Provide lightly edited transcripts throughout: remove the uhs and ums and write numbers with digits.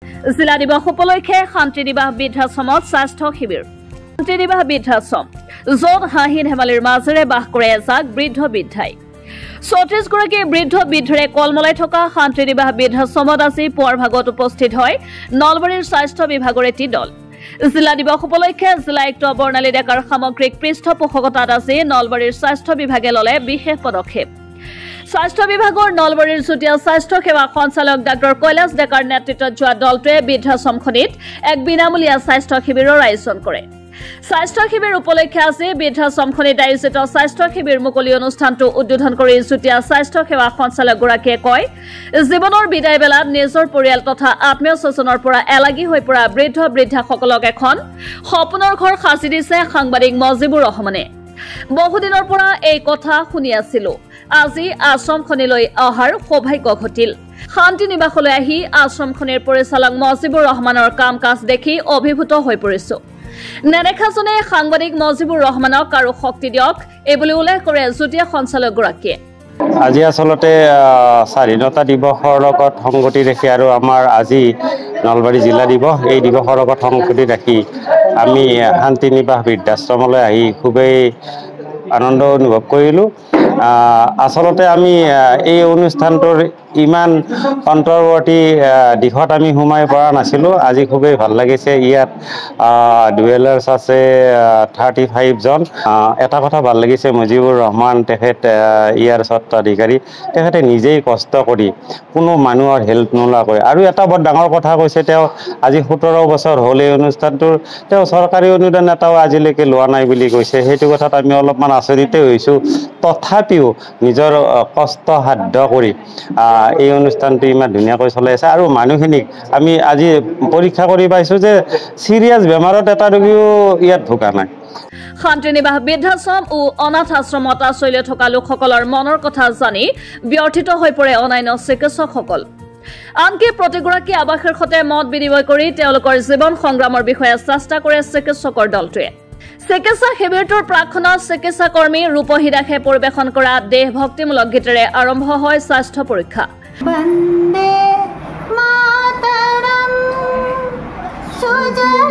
জিলা দিৱস উপলক্ষে শান্তি নিবাস বৃদ্ধাশ্ৰমত স্বাস্থ্য শিবিৰ। শান্তি নিবাস বৃদ্ধাশ্ৰম, য'ত হাঁহি ধেমালিৰ মাজেৰে বাস কৰে এজাক বৃদ্ধ বৃদ্ধাই। ৩৪ গৰাকী বৃদ্ধ বৃদ্ধৰে কলমলাই থকা শান্তি নিবাস বৃদ্ধাশ্ৰমত আজি পুৱাৰ ভাগত উপস্থিত হয় নলবাৰীৰ স্বাস্থ্য বিভাগৰ এটি দল। জিলা দিৱস উপলক্ষে জিলা আয়ুক্ত বৰ্ণালী ডেকাৰ সামগ্ৰিক পৃষ্ঠপোষকতাত আজি নলবাৰীৰ স্বাস্থ্য বিভাগে ললে বিশেষ পদক্ষেপ। স্বাস্থ্য বিভাগৰ নলবাৰীৰ যুটীয়া স্বাস্থ্য সেৱা সঞ্চালক ডাক্তৰ কৈলাশ ডেকাৰ নেতৃত্বত যোৱা দলটোৱে বৃদ্ধাশ্ৰমখনিত এক বিনামূলীয়া স্বাস্থ্য শিবিৰৰ আয়োজন কৰে। স্বাস্থ্য শিবিৰ উপলক্ষে আজি বৃদ্ধাশ্ৰমখনিত আয়োজিত স্বাস্থ্য শিবিৰ মুকলি অনুষ্ঠানটো উদ্বোধন কৰি যুটীয়া স্বাস্থ্য সেৱা সঞ্চালকগৰাকীয়ে কয়, জীৱনৰ বিদায় বেলাত নিজৰ পৰিয়াল তথা আত্মীয় স্বজনৰ পৰা এলাগী হৈ পৰা বৃদ্ধ বৃদ্ধাসকলক এখন সপোনৰ ঘৰ সাজি দিছে সাংবাদিক মজিবুৰ ৰহমানে। বহুদিনৰ পৰা এই কথা শুনি আছিলো। আজি আশ্ৰমখনিলৈ অহাৰ সৌভাগ্য ঘটিল। শান্তি নিবাসলৈ আহি আশ্ৰমখনিৰ পৰিচালক মজিবুৰ ৰহমানৰ কাম কাজ দেখি অভিভূত হৈ পৰিছো। নেদেখাজনে সাংবাদিক মজিবুৰ ৰহমানক আৰু শক্তি দিয়ক এইবুলি উল্লেখ কৰে যুটীয়া সঞ্চালকগৰাকীয়ে। আজি আসলতে স্বাধীনতা দিৱসৰ লগত সংগতি ৰাখি আৰু আমাৰ আজি নলবাৰী জিলা দিৱস এই দিৱসৰ লগত সংগতি ৰাখি আমি শান্তি নিবাস বৃদ্ধাশ্ৰমলৈ আহি খুবেই আনন্দ অনুভৱ কৰিলোঁ। আসলতে আমি এই অনুষ্ঠানটোৰ ইমান অন্তৰ্বৰ্তী দিশত আমি সোমাই পৰা নাছিলোঁ। আজি খুবেই ভাল লাগিছে। ইয়াত ডুৱেলাৰ্ছ আছে 35 জন। এটা কথা ভাল লাগিছে, মজিবুৰ ৰহমান তেখেত ইয়াৰ স্বত্বাধিকাৰী, তেখেতে নিজেই কষ্ট কৰি কোনো মানুহৰ হেল্প নোলোৱাকৈ, আৰু এটা বৰ ডাঙৰ কথা কৈছে, তেওঁ আজি 17 বছৰ হ'ল এই অনুষ্ঠানটোৰ, তেওঁ চৰকাৰী অনুদান এটাও আজিলৈকে লোৱা নাই বুলি কৈছে। সেইটো কথাত আমি অলপমান আচৰিত হৈছোঁ। তথাপিও নিজৰ কষ্ট সাধ্য কৰি এই অনুষ্ঠানটো ইমান ধুনীয়াকৈ চলাই আছে। আৰু মানুহখিনিক আমি আজি পৰীক্ষা কৰি পাইছোঁ যে চিৰিয়াছ বেমাৰত এটা ৰোগীও ইয়াত ভোগা নাই। শান্তি নিবাস বৃদ্ধাশ্ৰম ও অনাথ আশ্ৰমত আশ্ৰয় লৈ থকা লোকসকলৰ মনৰ কথা জানি ব্যৰ্থিত হৈ পৰে অন্যান্য চিকিৎসকসকল। আনকি প্ৰতিগৰাকী আৱাসীৰ সৈতে মত বিনিময় কৰি তেওঁলোকৰ জীৱন সংগ্ৰামৰ বিষয়ে চেষ্টা কৰে চিকিৎসকৰ দলটোৱে। চিকিৎসা শিবিৰটোৰ প্ৰাক্ষণত চিকিৎসা কৰ্মী ৰূপহী দাসে পৰিৱেশন কৰা দেশভক্তিমূলক গীতেৰে আৰম্ভ হয় স্বাস্থ্য পৰীক্ষা। বন্দে মাতৰম সুজলাম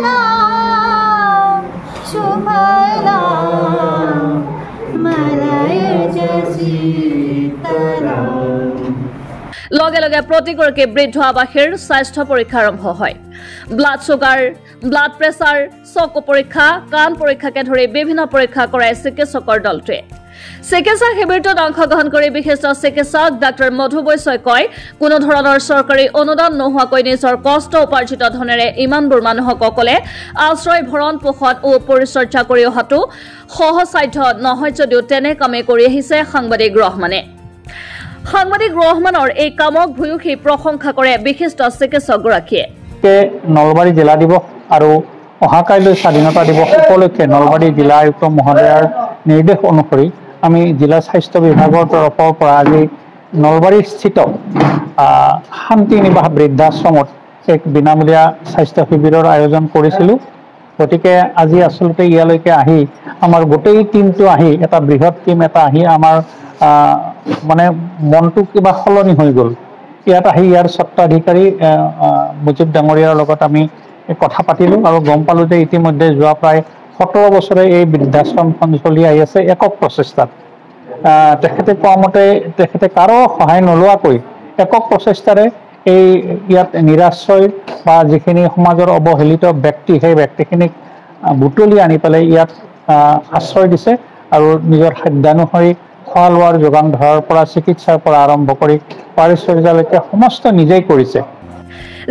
সুফলাম মলয়জ শীতলাম। লগে লগে প্ৰতিগৰাকী বৃদ্ধ আৱাসীৰ স্বাস্থ্য পৰীক্ষা আৰম্ভ হয়। ব্লাড চুগাৰ, ব্লাড প্ৰেছাৰ, চকু পৰীক্ষা, কাণ পৰীক্ষাকে ধৰি বিভিন্ন পৰীক্ষা কৰায় চিকিৎসকৰ দলটোৱে। চিকিৎসা শিবিৰটোত অংশগ্ৰহণ কৰি বিশিষ্ট চিকিৎসক ডাক্তৰ মধু বৈশ্যই কয়, কোনো ধৰণৰ চৰকাৰী অনুদান নোহোৱাকৈ নিজৰ কষ্ট উপাৰ্জিত ধনেৰে ইমানবোৰ মানুহক অকলে আশ্ৰয় ভৰণ পোষণ ও পৰিচৰ্যা কৰি অহাটো সহজসাধ্য নহয় যদিও তেনে কামেই কৰি আহিছে সাংবাদিক ৰহমানে। সাংবাদিক ৰহমানৰ এই কামক ভূয়সী প্ৰশংসা কৰে বিশিষ্ট চিকিৎসকগৰাকীয়ে। নলবাৰী জিলা দিৱস আৰু অহাকাইলৈ স্বাধীনতা দিৱস উপলক্ষে নলবাৰী জিলা আয়ুক্ত মহোদয়াৰ নিৰ্দেশ অনুসৰি আমি জিলা স্বাস্থ্য বিভাগৰ তৰফৰ পৰা আজি নলবাৰীস্থিত শান্তি নিবাস বৃদ্ধাশ্ৰমত এক বিনামূলীয়া স্বাস্থ্য শিবিৰৰ আয়োজন কৰিছিলোঁ। গতিকে আজি আচলতে ইয়ালৈকে আহি আমাৰ গোটেই টিমটো আহি এটা বৃহৎ টিম এটা আহি আমাৰ মানে মনটো কিবা সলনি হৈ গ'ল। ইয়াত আহি ইয়াৰ স্বত্বাধিকাৰী মুজিব ডাঙৰীয়াৰ লগত আমি কথা পাতিলোঁ আৰু গম পালোঁ যে ইতিমধ্যে যোৱা প্ৰায় 17 বছৰে এই বৃদ্ধাশ্ৰমখন চলি আহি আছে একক প্ৰচেষ্টাত। তেখেতে কোৱা মতে তেখেতে কাৰো সহায় নোলোৱাকৈ একক প্ৰচেষ্টাৰে এই ইয়াত নিৰাশ্ৰয় বা যিখিনি সমাজৰ অৱহেলিত ব্যক্তি, সেই ব্যক্তিখিনিক বুটলি আনি পেলাই ইয়াত আশ্ৰয় দিছে আৰু নিজৰ সাধ্যানুসৰি খোৱা লোৱাৰ যোগান ধৰাৰ পৰা চিকিৎসাৰ পৰা আৰম্ভ কৰি পৰিচৰ্যালৈকে সমস্ত নিজেই কৰিছে।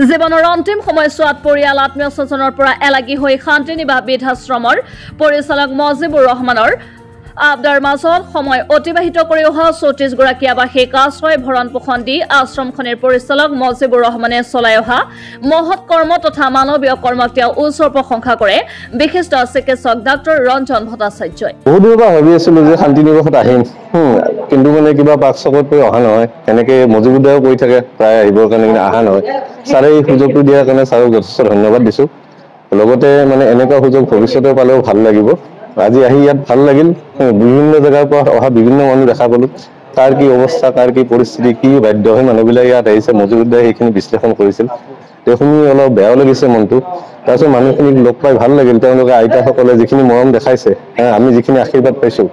জীৱনৰ অন্তিম সময়ছোৱাত পৰিয়াল আত্মীয় স্বজনৰ পৰা এলাগী হৈ শান্তি নিবাস বৃদ্ধাশ্ৰমৰ পৰিচালক মজিবুৰ ৰহমানৰ আবদাৰ মাজত সময় অতিবাহিত কৰি অহা ৩৪ গৰাকী আৱাসীক আশ্ৰয় ভৰণ পোষণ দি আশ্ৰমখনিৰ পৰিচালক মজিবুৰ ৰহমানে চলাই অহা মহৎ কৰ্ম তথা মানৱীয় কৰ্মক তেওঁ উচ্চ প্ৰশংসা কৰে বিশিষ্ট চিকিৎসক ডাক্তৰ ৰঞ্জন ভট্টাচাৰ্যই। বহুত দিনৰ পৰা ভাবি আছিলো যে শান্তি নিবাসত আহিম, কিন্তু মানে কিবা পাক চকত পৰি অহা নহয়। এনেকে মজিবুদাও কৈ থাকে প্ৰায় আহিবৰ কাৰণে, কিন্তু অহা নহয়। ছাৰে এই সুযোগটো দিয়াৰ কাৰণে ছাৰক যথেষ্ট ধন্যবাদ দিছোঁ। লগতে মানে এনেকুৱা সুযোগ ভৱিষ্যতে পালেও ভাল লাগিব। আজি আহি ইয়াত ভাল লাগিল। বিভিন্ন জেগাৰ পৰা অহা বিভিন্ন মানুহ দেখা পালোঁ। কাৰ কি অৱস্থা, কাৰ কি পৰিস্থিতি, কি বাধ্য হৈ মানুহবিলাক ইয়াত আহিছে, মজিবুদ্দাই সেইখিনি বিশ্লেষণ কৰিছিল। শুনি অলপ বেয়াও লাগিছে মনটো তাৰপিছত মানুহখিনিক লগ পাই ভাল লাগিল তেওঁলোকে আইতাসকলে যিখিনি মৰম দেখাইছে আমি যিখিনি আশীৰ্বাদ পাইছো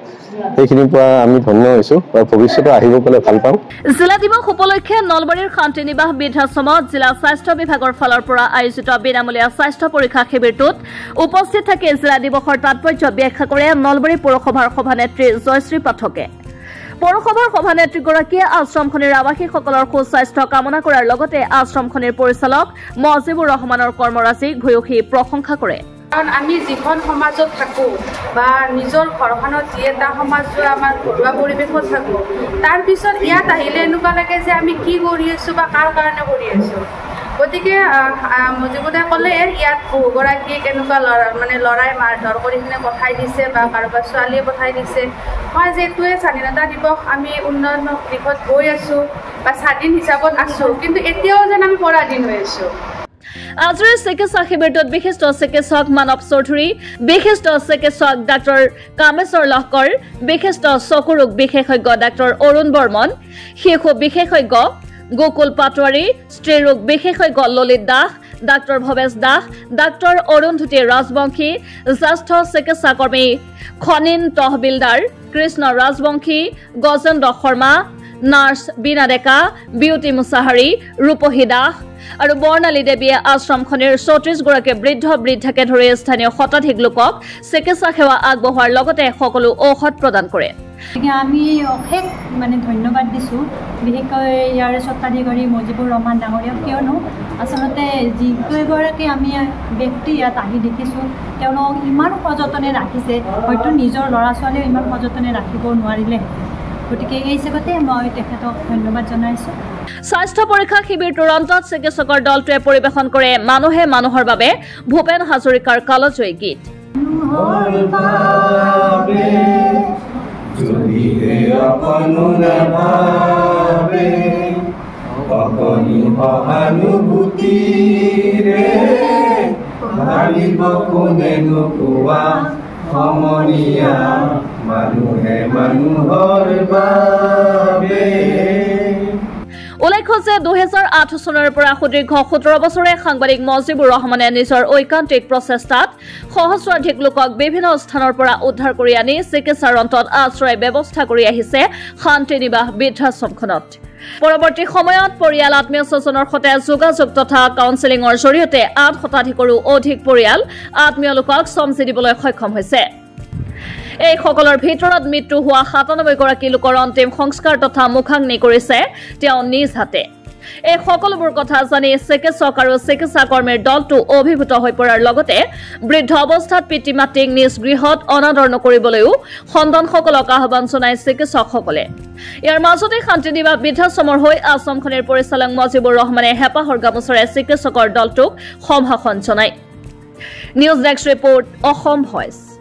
সেইখিনিৰ পৰা আমি ধন্য হৈছো আৰু ভৱিষ্যতে আহিব পালে ভাল পাম জিলা দিৱস উপলক্ষে নলবাৰীৰ শান্তি নিবাস বৃদ্ধাশ্ৰমত জিলা স্বাস্থ্য বিভাগৰ ফালৰ পৰা আয়োজিত বিনামূলীয়া স্বাস্থ্য পৰীক্ষা শিবিৰটোত উপস্থিত থাকি জিলা দিৱসৰ তাৎপৰ্য ব্যাখ্যা কৰে নলবাৰী পৌৰসভাৰ সভানেত্ৰী জয়শ্ৰী পাঠকে পৌৰসভাৰ সভানেত্ৰীগৰাকীয়ে আশ্ৰমখনিৰ আৱাসীসকলৰ সুস্বাস্থ্য কামনা কৰাৰ লগতে আশ্ৰমখনিৰ পৰিচালক মজিবুৰ ৰহমানৰ কৰ্মৰাজিক ভূয়সী প্ৰশংসা কৰে কাৰণ আমি যিখন সমাজত থাকো বা নিজৰ ঘৰখনত যি এটা সমাজ আমাৰ ঘৰুৱা পৰিৱেশত থাকো তাৰ পিছত ইয়াত আহিলে এনেকুৱা লাগে যে আমি কি কৰি আছো বা কাৰ কাৰণে কৰি আছো গতিকে মজিবুদাই ক'লে ইয়াত বহুগৰাকীক এনেকুৱা ল'ৰাই মাৰধৰ কৰি কিনে পঠাই দিছে বা কাৰোবাৰ ছোৱালীয়ে পঠাই দিছে মই যিটোৱে স্বাধীনতা দিৱস আমি উন্নয়ন দিশত গৈ আছো বা স্বাধীন হিচাপত আছো কিন্তু এতিয়াও যেন আমি পৰাধীন হৈ আছো আজিৰ চিকিৎসা শিবিৰটোত বিশিষ্ট চিকিৎসক মানৱ চৌধুৰী বিশিষ্ট চিকিৎসক ডাক্তৰ কামেশ্বৰ লহকৰ বিশিষ্ট চকু ৰোগ বিশেষজ্ঞ ডাক্তৰ অৰুণ বৰ্মন শিশু বিশেষজ্ঞ গোকুল পাটোৱাৰী স্ত্ৰী ৰোগ বিশেষজ্ঞ ললিত দাস ডাক্তৰ ভৱেশ দাস ডাক্তৰ অৰুন্ধতী ৰাজবংশী জ্যেষ্ঠ চিকিৎসাকৰ্মী খনিন তহবিলদাৰ কৃষ্ণ ৰাজবংশী গজেন্দ্ৰ শৰ্মা নাৰ্ছ বীণা ডেকা বিউটি মুছাহাৰী ৰূপহী দাস আৰু বৰ্ণালী দেৱীয়ে আশ্ৰমখনিৰ ৩৪গৰাকী বৃদ্ধাকে ধৰি স্থানীয় শতাধিক লোকক চিকিৎসা সেৱা আগবঢ়োৱাৰ লগতে সকলো ঔষধ প্ৰদান কৰে আমি অশেষ ধন্যবাদ দিছোঁ বিশেষকৈ ইয়াৰ স্বত্বাধিকাৰী মজিবুৰ ৰহমান ডাঙৰীয়াক কিয়নো আচলতে যিকেইগৰাকী আমি ব্যক্তি ইয়াত আহি দেখিছোঁ তেওঁলোকক ইমান সযতনে ৰাখিছে হয়তো নিজৰ ল'ৰা ছোৱালীও ইমান সযতনে ৰাখিব নোৱাৰিলে গতিকে এই হিচাপতে মই তেখেতক ধন্যবাদ জনাইছোঁ স্বাস্থ্য পৰীক্ষা শিবিৰটোৰ অন্তত চিকিৎসকৰ দলটোৱে পৰিৱেশন কৰে মানুহে মানুহৰ বাবে ভূপেন হাজৰিকাৰ কালজয়ী গীত উল্লেখ্য যে 2008 চনৰ পৰা সুদীৰ্ঘ 17 বছৰে সাংবাদিক মজিবুৰ ৰহমানে নিজৰ ঐকান্তিক প্ৰচেষ্টাত সহস্ৰাধিক লোকক বিভিন্ন স্থানৰ পৰা উদ্ধাৰ কৰি আনি চিকিৎসাৰ অন্তত আশ্ৰয় ব্যৱস্থা কৰি আহিছে শান্তি নিবাস বৃদ্ধাশ্ৰমখনত পৰৱৰ্তী সময়ত পৰিয়াল আত্মীয় স্বজনৰ সৈতে যোগাযোগ তথা কাউন্সেলিঙৰ জৰিয়তে 8 শতাধিকৰো অধিক পৰিয়াল আত্মীয় লোকক সমজি দিবলৈ সক্ষম হৈছে এই সকলৰ ভিতৰত মৃত্যু হোৱা 97গৰাকী লোকৰ অন্তিম সংস্কাৰ তথা মুখাগ্নি কৰিছে তেওঁ নিজ হাতে এই সকলোবোৰ কথা জানি চিকিৎসক আৰু চিকিৎসা কৰ্মীৰ দলটো অভিভূত হৈ পৰাৰ লগতে বৃদ্ধ অৱস্থাত পিতৃ মাতৃক নিজ গৃহত অনাদৰ নকৰিবলৈও সন্তানসকলক আহ্বান জনাই চিকিৎসকসকলে ইয়াৰ মাজতে শান্তি নিবাস বৃদ্ধাশ্ৰমৰ হৈ আশ্ৰমখনিৰ পৰিচালক মজিবুৰ ৰহমানে হেঁপাহৰ গামোচাৰে চিকিৎসকৰ দলটোক সম্ভাষণ জনায় news desk report Assam voice